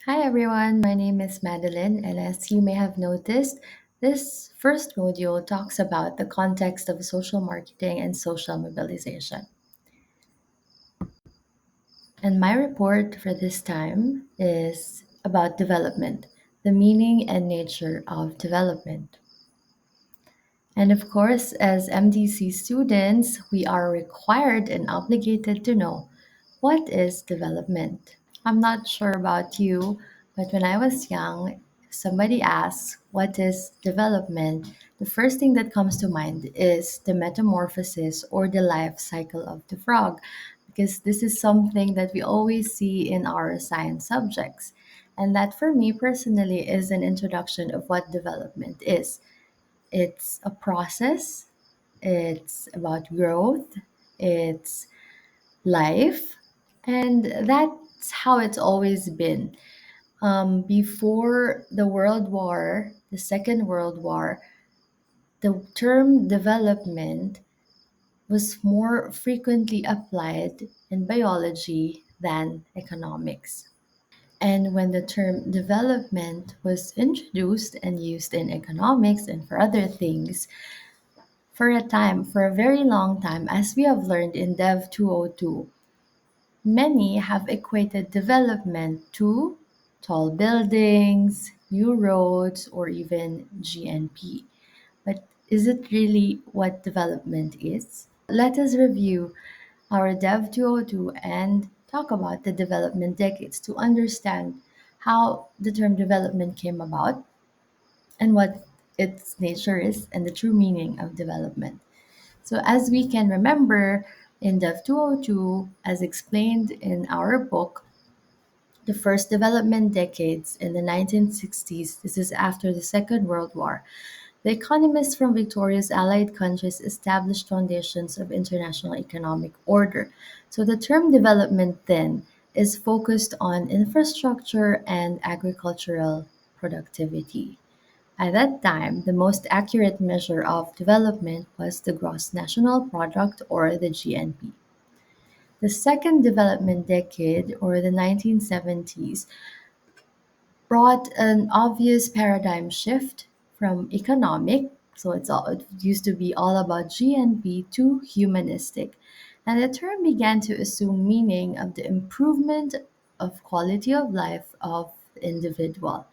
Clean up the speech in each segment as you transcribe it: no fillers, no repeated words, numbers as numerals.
Hi everyone, my name is Madeline, and as you may have noticed, this first module talks about the context of social marketing and social mobilization. And my report for this time is about development, the meaning and nature of development. And of course, as MDC students, we are required and obligated to know what is development. I'm not sure about you, but when I was young, if somebody asks what is development, the first thing that comes to mind is the metamorphosis or the life cycle of the frog, because this is something that we always see in our science subjects. And that for me personally is an introduction of what development is. It's a process, it's about growth, it's life, and that's how it's always been. Before the Second World War, the term development was more frequently applied in biology than economics. And when the term development was introduced and used in economics and for other things, for a very long time, as we have learned in Dev 202, many have equated development to tall buildings, new roads, or even GNP. But is it really what development is? Let us review our Dev 202 and talk about the development decades to understand how the term development came about and what its nature is and the true meaning of development. So, as we can remember in Dev 202, as explained in our book, the first development decades in the 1960s, this is after the Second World War, the economists from victorious Allied countries established foundations of international economic order. So, the term development then is focused on infrastructure and agricultural productivity. At that time, the most accurate measure of development was the gross national product or the GNP. The second development decade or the 1970s brought an obvious paradigm shift from economic, it used to be all about GNP, to humanistic. And the term began to assume meaning of the improvement of quality of life of the individual,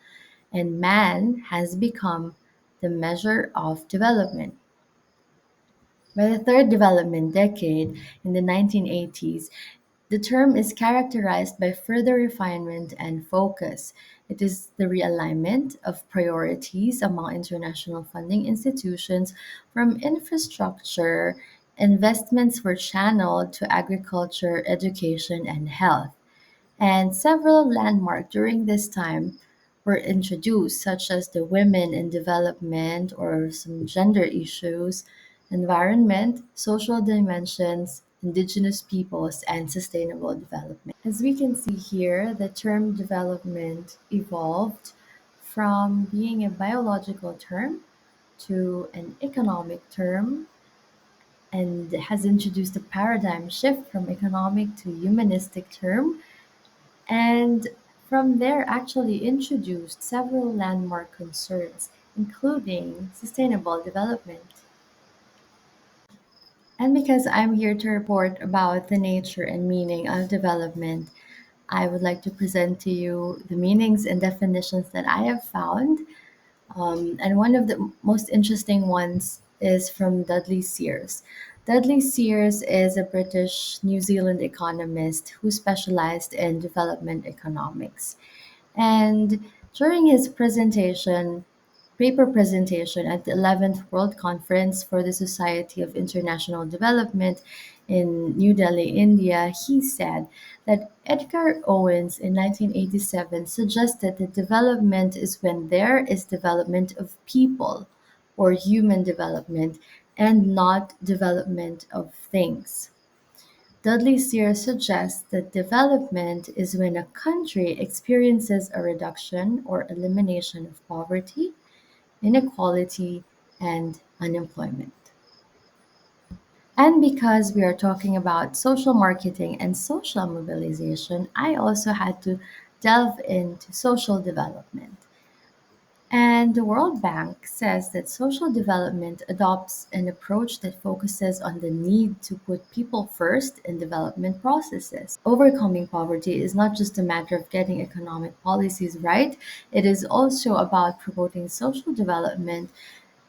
and man has become the measure of development. By the third development decade, in the 1980s, the term is characterized by further refinement and focus. It is the realignment of priorities among international funding institutions from infrastructure. Investments were channeled to agriculture, education, and health. And several landmarks during this time were introduced, such as the women in development or some gender issues, environment, social dimensions, indigenous peoples, and sustainable development. As we can see here, the term development evolved from being a biological term to an economic term and has introduced a paradigm shift from economic to humanistic term, and from there actually introduced several landmark concerns, including sustainable development. And because I'm here to report about the nature and meaning of development, I would like to present to you the meanings and definitions that I have found. And one of the most interesting ones is from Dudley Sears. Dudley Sears is a British New Zealand economist who specialized in development economics. And during his paper presentation at the 11th World Conference for the Society of International Development in New Delhi, India, he said that Edgar Owens in 1987 suggested that development is when there is development of people or human development and not development of things. Dudley Sears suggests that development is when a country experiences a reduction or elimination of poverty, inequality, and unemployment. And because we are talking about social marketing and social mobilization, I also had to delve into social development. And the World Bank says that social development adopts an approach that focuses on the need to put people first in development processes. Overcoming poverty is not just a matter of getting economic policies right, it is also about promoting social development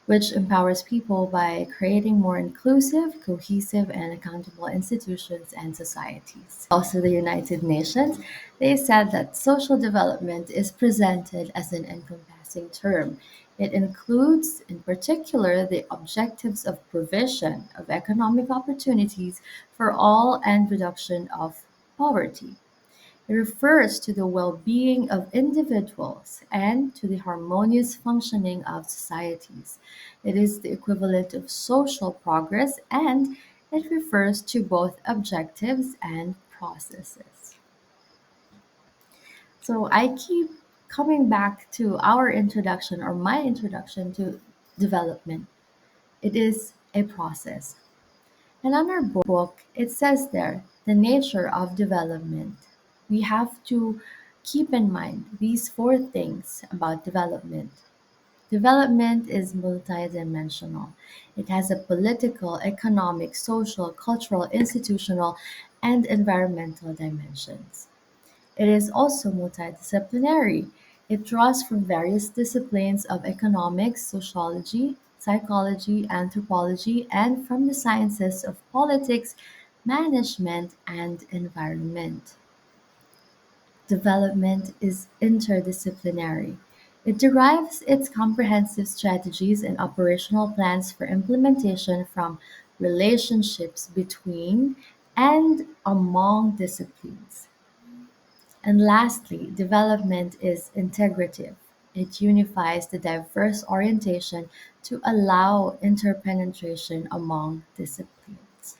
which empowers people by creating more inclusive, cohesive, and accountable institutions and societies. Also, the United Nations, they said that social development is presented as an encompassing term. It includes, in particular, the objectives of provision of economic opportunities for all and reduction of poverty. It refers to the well-being of individuals and to the harmonious functioning of societies. It is the equivalent of social progress and it refers to both objectives and processes. So I keep coming back to our introduction or my introduction to development. It is a process. And on our book, it says there the nature of development. We have to keep in mind these four things about development. Development is multidimensional. It has a political, economic, social, cultural, institutional, and environmental dimensions. It is also multidisciplinary. It draws from various disciplines of economics, sociology, psychology, anthropology, and from the sciences of politics, management, and environment. Development is interdisciplinary. It derives its comprehensive strategies and operational plans for implementation from relationships between and among disciplines. And lastly, development is integrative. It unifies the diverse orientation to allow interpenetration among disciplines.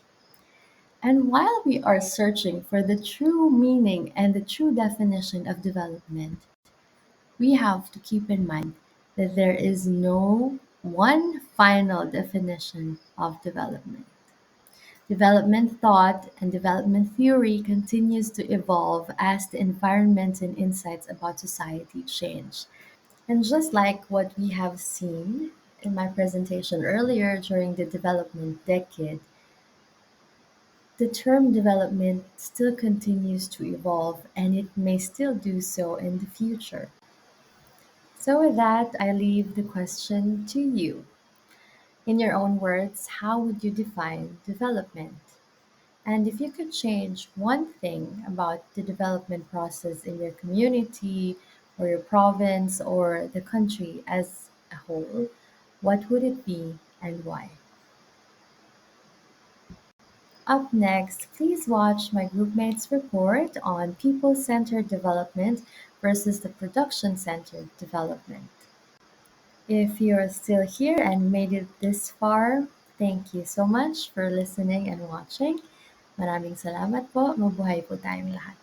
And while we are searching for the true meaning and the true definition of development, we have to keep in mind that there is no one final definition of development. Development thought and development theory continues to evolve as the environment and insights about society change. And just like what we have seen in my presentation earlier during the development decade, the term development still continues to evolve and it may still do so in the future. So, with that, I leave the question to you. In your own words, how would you define development? And if you could change one thing about the development process in your community or your province or the country as a whole, what would it be and why? Up next, please watch my groupmates report on people centered development versus the production centered development. If you're still here and made it this far, thank you so much for listening and watching. Maraming salamat po. Mabuhay po tayong lahat.